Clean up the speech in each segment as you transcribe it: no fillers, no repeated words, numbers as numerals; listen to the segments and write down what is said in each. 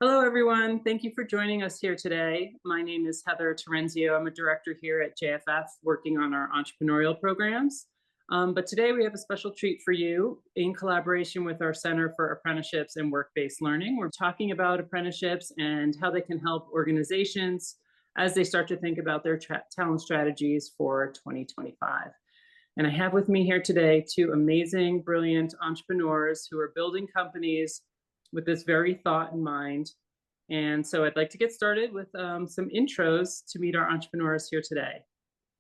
Hello, everyone. Thank you for joining us here today. My name is Heather Terenzio. I'm a director here at JFF working on our entrepreneurial programs. But today we have a special treat for you in collaboration with our Center for Apprenticeships and Work-Based Learning. We're talking about apprenticeships and how they can help organizations as they start to think about their talent strategies for 2025. And I have with me here today two amazing, brilliant entrepreneurs who are building companies with this very thought in mind. And so I'd like to get started with some intros to meet our entrepreneurs here today.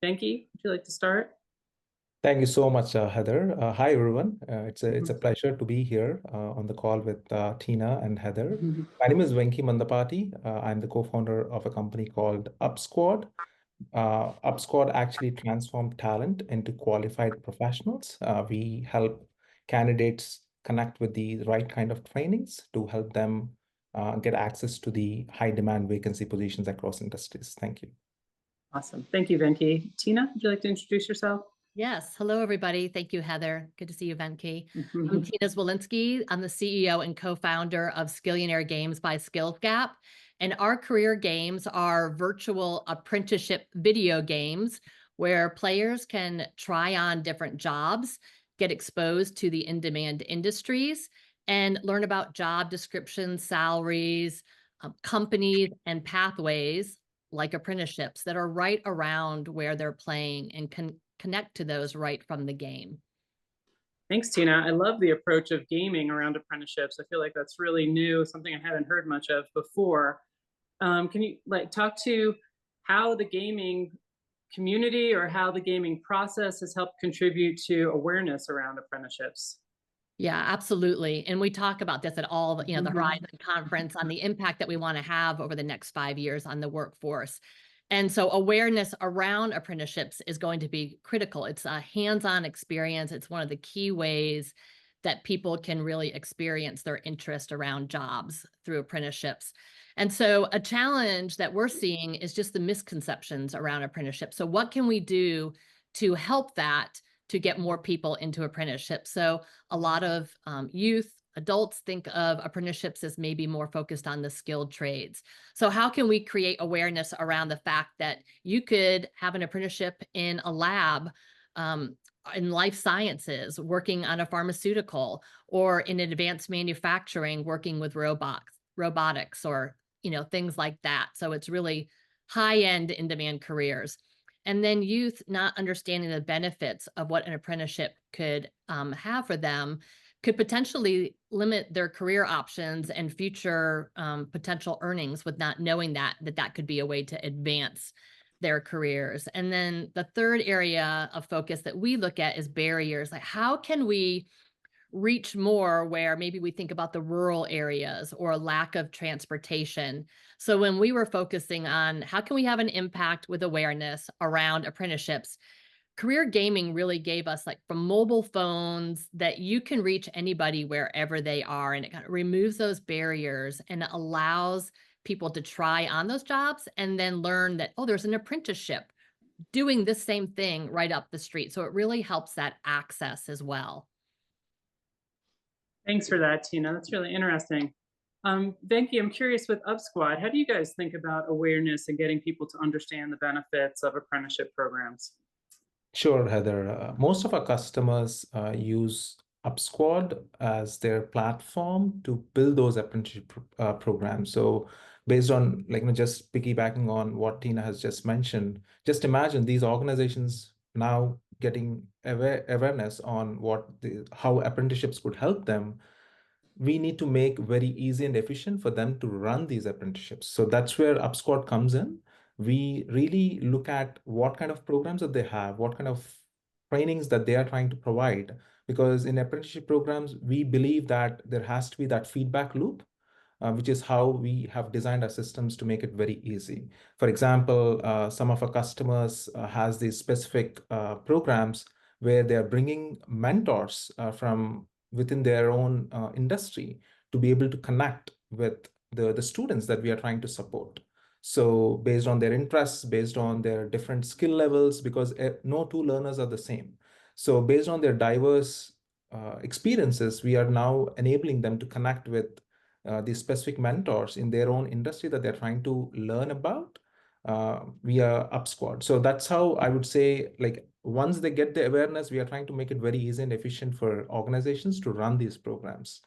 Venki, would you like to start? Thank you so much, Heather. Hi, everyone. It's a pleasure to be here on the call with Tina and Heather. My name is Venki Mandapati. I'm the co-founder of a company called UpSquad. UpSquad actually transforms talent into qualified professionals. We help candidates connect with the right kind of trainings to help them get access to the high demand vacancy positions across industries. Thank you. Awesome. Thank you, Venki. Tina, would you like to introduce yourself? Yes. Hello, everybody. Thank you, Heather. Good to see you, Venki. I'm Tina Zwolinski. I'm the CEO and co-founder of Skillionaire Games by Skillsgapp. And our career games are virtual apprenticeship video games where players can try on different jobs, get exposed to the in-demand industries, and learn about job descriptions, salaries, companies, and pathways like apprenticeships that are right around where they're playing and can connect to those right from the game. Thanks, Tina. I love the approach of gaming around apprenticeships. I feel like that's really new, something I hadn't heard much of before. Can you talk to how the gaming community or how the gaming process has helped contribute to awareness around apprenticeships? Yeah, absolutely. And we talk about this at all, the Horizon Conference on the impact that we want to have over the next 5 years on the workforce. And so awareness around apprenticeships is going to be critical. It's a hands-on experience. It's one of the key ways that people can really experience their interest around jobs through apprenticeships. And so a challenge that we're seeing is just the misconceptions around apprenticeships. So what can we do to help that to get more people into apprenticeships? So a lot of youth, adults think of apprenticeships as maybe more focused on the skilled trades. So how can we create awareness around the fact that you could have an apprenticeship in a lab in life sciences, working on a pharmaceutical, or in advanced manufacturing, working with robotics, or things like that. So it's really high-end in-demand careers. And then youth not understanding the benefits of what an apprenticeship could have for them could potentially limit their career options and future potential earnings with not knowing that could be a way to advance their careers. And then the third area of focus that we look at is barriers. Like, how can we reach more where maybe we think about the rural areas or lack of transportation? So when we were focusing on how can we have an impact with awareness around apprenticeships, career gaming really gave us, like, from mobile phones, that you can reach anybody wherever they are, and it kind of removes those barriers and allows people to try on those jobs and then learn that, oh, there's an apprenticeship doing this same thing right up the street. So it really helps that access as well. Thanks for that, Tina. That's really interesting. Venki, I'm curious with UpSquad, how do you guys think about awareness and getting people to understand the benefits of apprenticeship programs? Sure, Heather. Most of our customers use UpSquad as their platform to build those apprenticeship programs. So based on, just piggybacking on what Tina has just mentioned, just imagine these organizations now getting awareness on how apprenticeships could help them. We need to make very easy and efficient for them to run these apprenticeships. So that's where UpSquad comes in. We really look at what kind of programs that they have, what kind of trainings that they are trying to provide. Because in apprenticeship programs, we believe that there has to be that feedback loop, which is how we have designed our systems to make it very easy. For example, some of our customers has these specific programs where they are bringing mentors from within their own industry to be able to connect with the students that we are trying to support. So based on their interests, based on their different skill levels, because no two learners are the same. So based on their diverse experiences, we are now enabling them to connect with these specific mentors in their own industry that they're trying to learn about via UpSquad. So that's how I would say, like, once they get the awareness, we are trying to make it very easy and efficient for organizations to run these programs.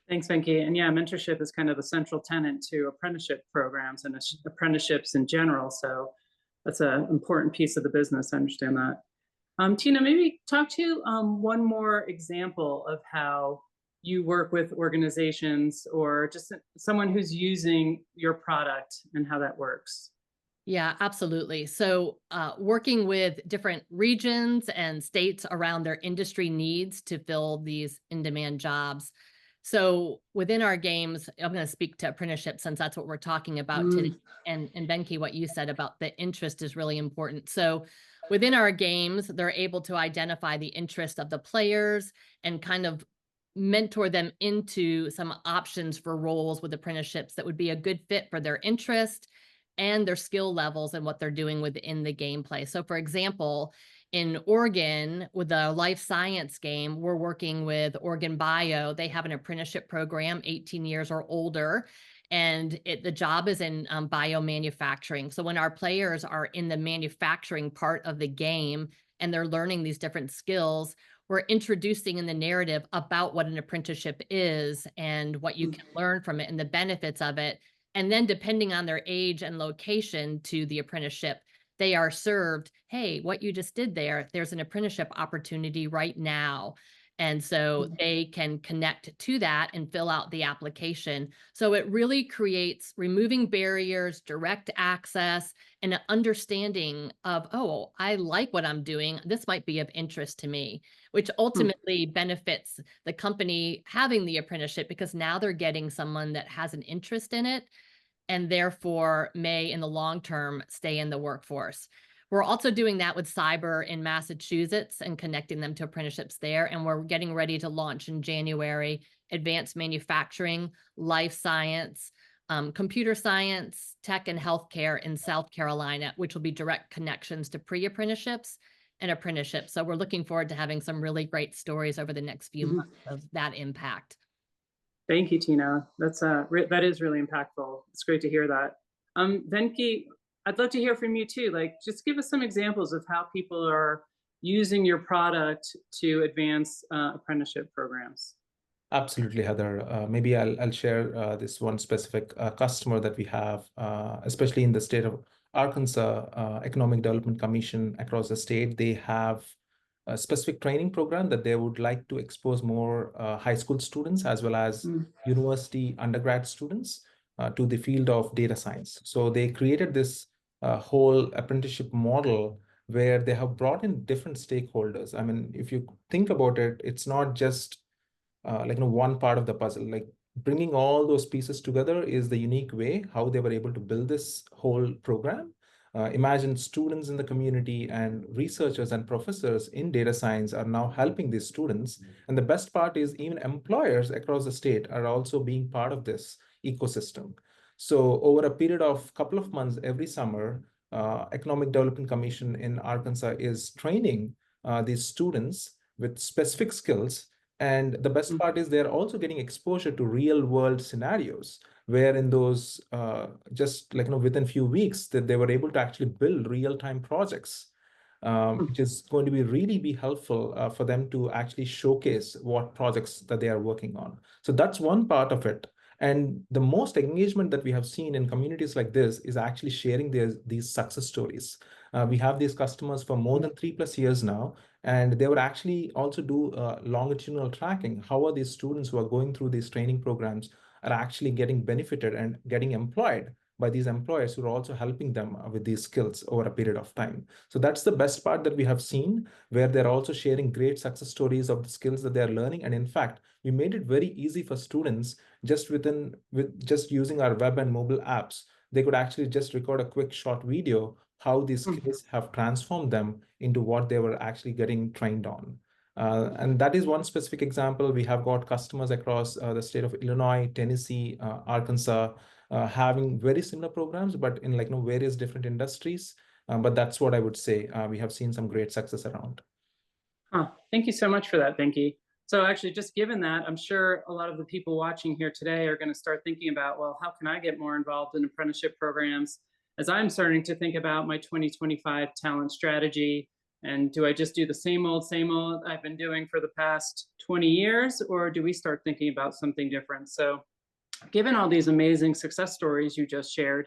Thanks, Venki. And yeah, mentorship is kind of the central tenet to apprenticeship programs and apprenticeships in general. So that's an important piece of the business. I understand that. Tina, maybe talk to one more example of how you work with organizations or just someone who's using your product and how that works. Yeah, absolutely. So working with different regions and states around their industry needs to fill these in-demand jobs. So within our games, I'm going to speak to apprenticeship since that's what we're talking about today. And Venki, what you said about the interest is really important. So within our games, they're able to identify the interest of the players and kind of mentor them into some options for roles with apprenticeships that would be a good fit for their interest and their skill levels and what they're doing within the gameplay. So for example, in Oregon, with the life science game, we're working with Oregon Bio. They have an apprenticeship program, 18 years or older, and the job is in biomanufacturing. So when our players are in the manufacturing part of the game and they're learning these different skills, we're introducing in the narrative about what an apprenticeship is and what you can learn from it and the benefits of it. And then depending on their age and location to the apprenticeship, they are served, hey, what you just did there's an apprenticeship opportunity right now. And so they can connect to that and fill out the application. So it really creates removing barriers, direct access, and an understanding of, oh, I like what I'm doing. This might be of interest to me, which ultimately benefits the company having the apprenticeship because now they're getting someone that has an interest in it and therefore may in the long term stay in the workforce. We're also doing that with cyber in Massachusetts and connecting them to apprenticeships there. And we're getting ready to launch in January, advanced manufacturing, life science, computer science, tech, and healthcare in South Carolina, which will be direct connections to pre-apprenticeships and apprenticeships. So we're looking forward to having some really great stories over the next few months of that impact. Thank you, Tina. That is really impactful. It's great to hear that. Venki, I'd love to hear from you too. Like, just give us some examples of how people are using your product to advance apprenticeship programs. Absolutely, Heather. Maybe I'll share this one specific customer that we have, especially in the state of Arkansas, Economic Development Commission across the state. They have a specific training program that they would like to expose more high school students as well as university undergrad students to the field of data science. So they created this whole apprenticeship model where they have brought in different stakeholders. I mean, if you think about it, it's not just one part of the puzzle. Like, bringing all those pieces together is the unique way how they were able to build this whole program. Imagine students in the community and researchers and professors in data science are now helping these students. And the best part is even employers across the state are also being part of this ecosystem. So over a period of couple of months every summer, Economic Development Commission in Arkansas is training these students with specific skills. And the best part is they're also getting exposure to real world scenarios where in those within few weeks that they were able to actually build real-time projects, which is going to be helpful for them to actually showcase what projects that they are working on. So that's one part of it. And the most engagement that we have seen in communities like this is actually sharing these success stories. We have these customers for more than 3+ years now, and they would actually also do longitudinal tracking. How are these students who are going through these training programs are actually getting benefited and getting employed by these employers who are also helping them with these skills over a period of time. So that's the best part that we have seen, where they're also sharing great success stories of the skills that they're learning. And in fact, we made it very easy for students with just using our web and mobile apps. They could actually just record a quick short video, how these skills have transformed them into what they were actually getting trained on. And that is one specific example. We have got customers across the state of Illinois, Tennessee, Arkansas, having very similar programs, but in various different industries. But that's what I would say. We have seen some great success around. Thank you so much for that, Venki. So actually, just given that, I'm sure a lot of the people watching here today are going to start thinking about, well, how can I get more involved in apprenticeship programs? As I'm starting to think about my 2025 talent strategy, and do I just do the same old I've been doing for the past 20 years, or do we start thinking about something different? So given all these amazing success stories you just shared,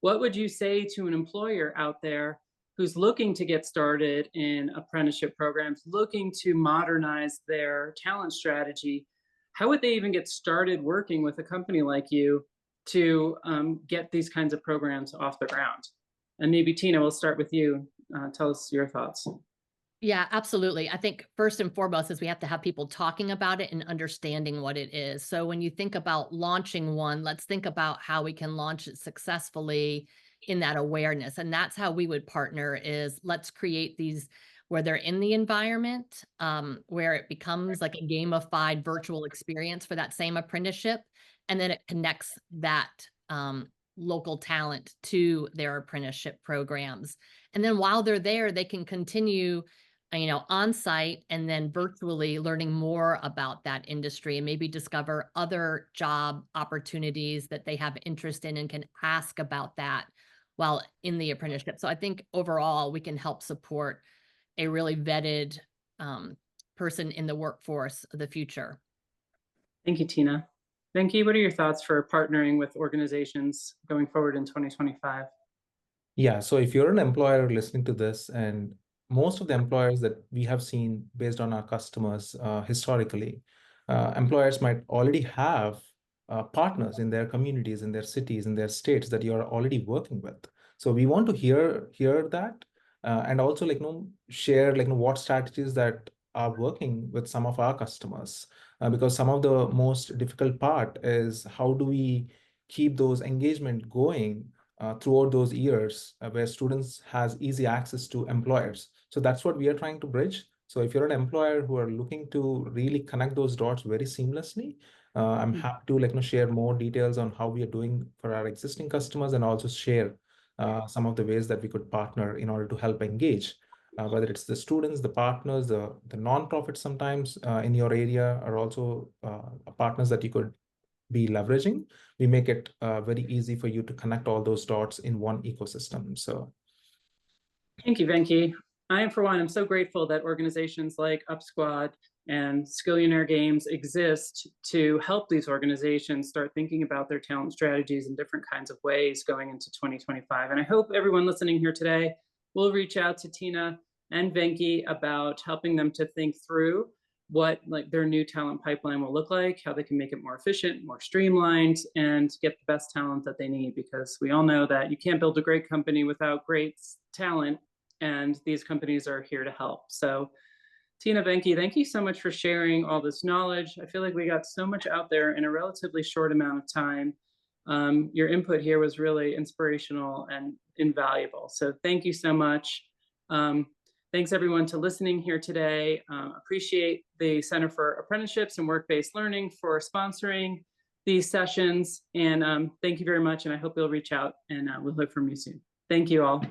what would you say to an employer out there who's looking to get started in apprenticeship programs, looking to modernize their talent strategy? How would they even get started working with a company like you to get these kinds of programs off the ground? And maybe Tina, we'll start with you. Tell us your thoughts. Yeah, absolutely. I think first and foremost is we have to have people talking about it and understanding what it is. So when you think about launching one, let's think about how we can launch it successfully in that awareness. And that's how we would partner is let's create these where they're in the environment, where it becomes like a gamified virtual experience for that same apprenticeship. And then it connects that local talent to their apprenticeship programs. And then while they're there, they can continue on site and then virtually learning more about that industry and maybe discover other job opportunities that they have interest in and can ask about that while in the apprenticeship. So I think overall we can help support a really vetted person in the workforce of the future. Thank you, Tina. Venki, what are your thoughts for partnering with organizations going forward in 2025? Yeah, so if you're an employer listening to this, and most of the employers that we have seen based on our customers historically, employers might already have partners in their communities, in their cities, in their states that you're already working with. So we want to hear that and also share what strategies that are working with some of our customers, because some of the most difficult part is how do we keep those engagement going throughout those years where students has easy access to employers. So that's what we are trying to bridge. So if you're an employer who are looking to really connect those dots very seamlessly, I'm happy to share more details on how we are doing for our existing customers and also share some of the ways that we could partner in order to help engage. Whether it's the students, the partners, the nonprofits sometimes in your area are also partners that you could be leveraging. We make it very easy for you to connect all those dots in one ecosystem. So thank you, Venki. I am, for one, I'm so grateful that organizations like UpSquad and Skillionaire Games exist to help these organizations start thinking about their talent strategies in different kinds of ways going into 2025. And I hope everyone listening here today will reach out to Tina and Venki about helping them to think through what their new talent pipeline will look like, how they can make it more efficient, more streamlined, and get the best talent that they need, because we all know that you can't build a great company without great talent, and these companies are here to help. So Tina, Venki, thank you so much for sharing all this knowledge. I feel like we got so much out there in a relatively short amount of time. Your input here was really inspirational and invaluable. So thank you so much. Thanks everyone to listening here today. Appreciate the Center for Apprenticeships and Work-Based Learning for sponsoring these sessions. And thank you very much. And I hope you'll reach out and we'll hear from you soon. Thank you all.